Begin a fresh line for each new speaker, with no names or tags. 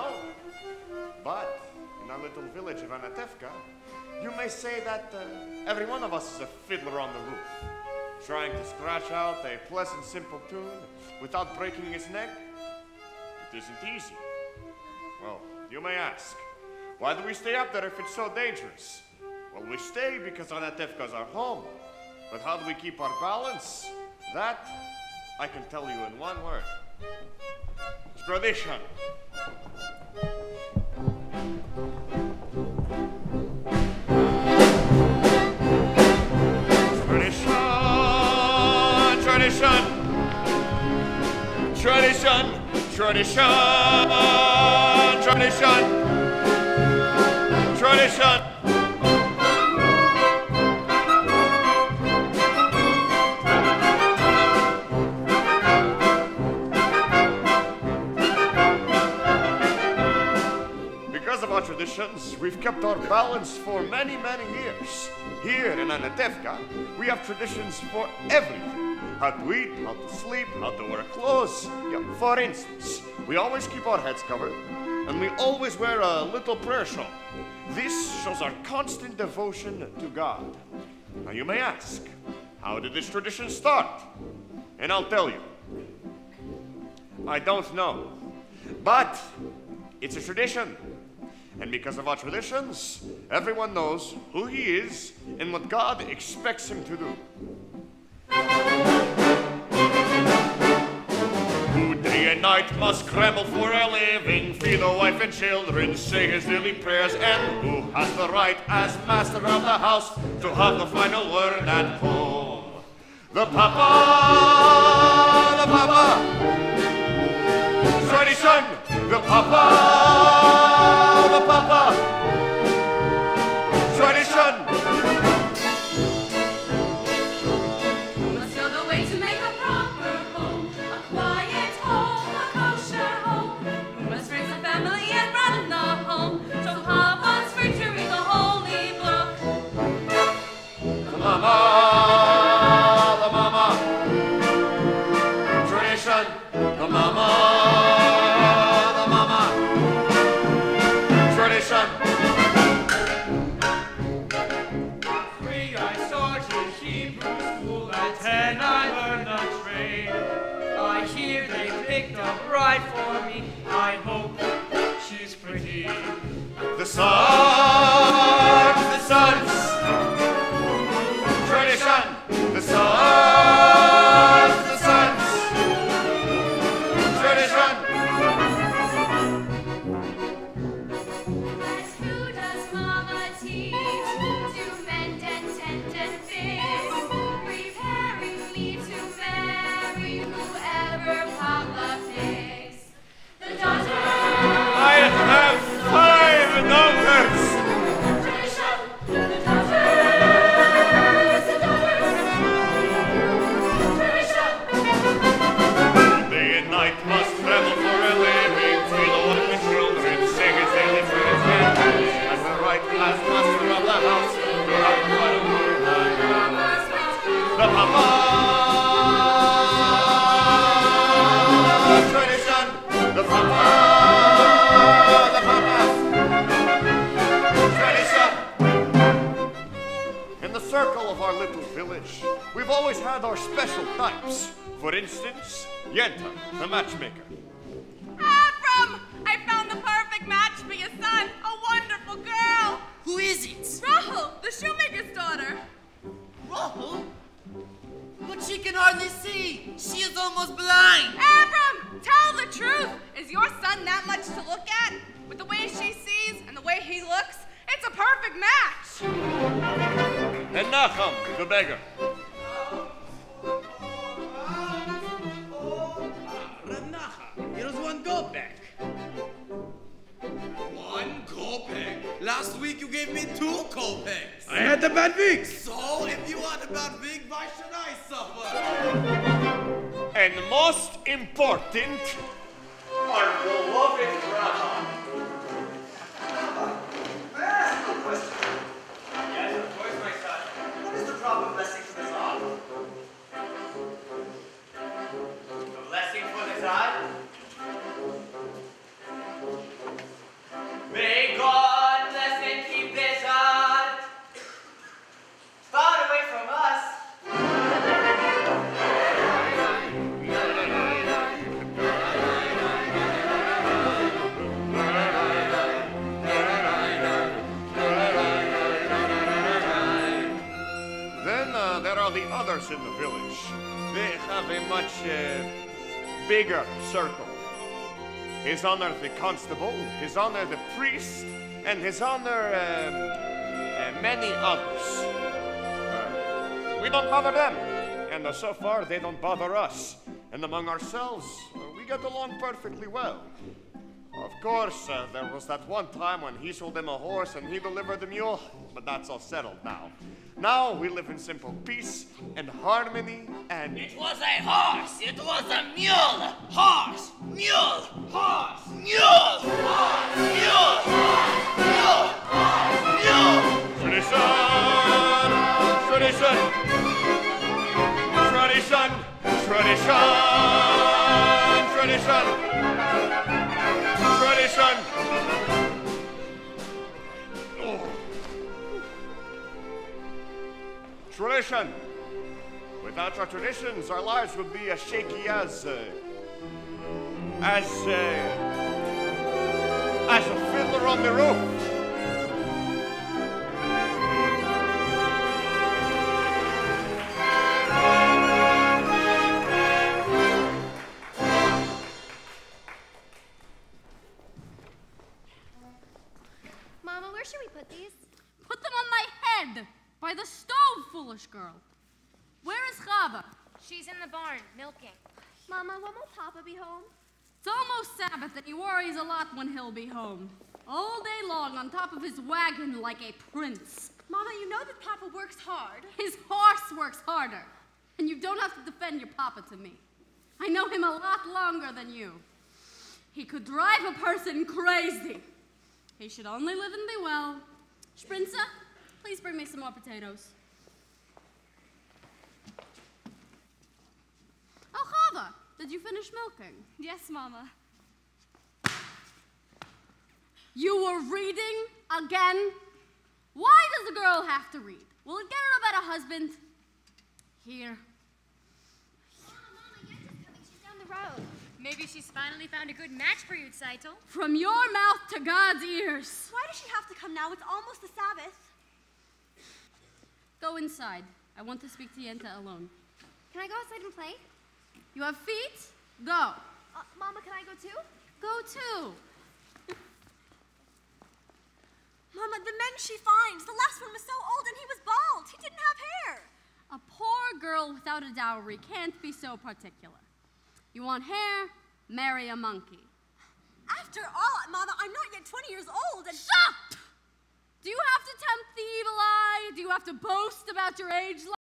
now. But in our little village of Anatevka, you may say that every one of us is a fiddler on the roof, trying to scratch out a pleasant, simple tune without breaking his neck. It isn't easy. Well, you may ask, why do we stay up there if it's so dangerous? Well, we stay because Anatevka is our home. But how do we keep our balance? That I can tell you in one word. Tradition. Tradition. Tradition. Tradition. Tradition. Tradition. Because of our traditions, we've kept our balance for many, many years. Here in Anatevka, we have traditions for everything. How to eat, how to sleep, how to wear clothes. Yeah, for instance, we always keep our heads covered, and we always wear a little prayer shawl. This shows our constant devotion to God. Now you may ask, how did this tradition start? And I'll tell you. I don't know, but it's a tradition. And because of our traditions, everyone knows who he is and what God expects him to do. Who day and night must scramble for a living, feed a wife and children, say his daily prayers, and who has the right as master of the house to have the final word at home. The Papa, the Papa, tradition, the Papa, the Papa, tradition.
Right for me, I hope she's pretty.
The sons, tradition. The sons, tradition.
And who does Mama teach to mend and tend and fix, preparing me to marry whoever Papa picks? The daughter.
I have 5 daughters.
Tradition. The daughters. The daughters. Tradition.
Day and night must travel for a living, feed the wife and children, sing his daily prayers, and as the right as master of the house, to have the final word. The Papa. Tradition. The Papa. In the circle of our little village, we've always had our special types. For instance, Yenta, the matchmaker.
Avram! I found the perfect match for your son, a wonderful girl!
Who is it?
Rahul, the shoemaker's daughter.
Rahul? But she can hardly see. She is almost blind.
Avram, tell the truth. Is your son that much to look at? With the way she sees and the way he looks, it's a perfect match.
And Nachum, the beggar.
Ranacha, here's 1 kopek.
1 kopek? Last week you gave me 2 kopeks.
I had a bad week.
So, if you had a bad week, why should I suffer?
And most important, our beloved Raha.
May I ask you a question? Yes, of course, my son. What is the proper blessing for the Zod? The blessing for the Zod?
us in the village. They have a much bigger circle. His Honor the Constable, His Honor the Priest, and His Honor many others. We don't bother them, and so far they don't bother us. And among ourselves, we get along perfectly well. Of course, there was that one time when he sold him a horse and he delivered the mule, but that's all settled now. Now we live in simple peace and harmony and...
It was a horse. It was a mule. Horse. Mule. Horse. Mule. Horse. Mule. Mule. Mule.
Tradition! Tradition! Tradition! Tradition! Tradition! Oh. Tradition! Without our traditions, our lives would be as shaky as a fiddler on the roof.
Mama, where should we put these?
Put them on my head! By the stove, foolish girl. Where is Chava?
She's in the barn, milking. Mama, when will Papa be home?
It's almost Sabbath, and he worries a lot when he'll be home. All day long on top of his wagon like a prince.
Mama, you know that Papa works hard.
His horse works harder. And you don't have to defend your papa to me. I know him a lot longer than you. He could drive a person crazy. He should only live and be well. Sprinza, please bring me some more potatoes. Oh, Chava, did you finish milking?
Yes, Mama.
You were reading again? Why does a girl have to read? Will it get her a better husband? Here.
Mama, Yenka's coming. She's down the road.
Maybe she's finally found a good match for you, Saito.
From your mouth to God's ears.
Why does she have to come now? It's almost the Sabbath.
Go inside. I want to speak to Yenta alone.
Can I go outside and play?
You have feet? Go.
Mama, can I go too?
Go too.
Mama, the men she finds. The last one was so old and he was bald. He didn't have hair.
A poor girl without a dowry can't be so particular. You want hair? Marry a monkey.
After all, Mama, I'm not yet 20 years old and...
Shut! Do you have to tempt the evil eye? Do you have to boast about your age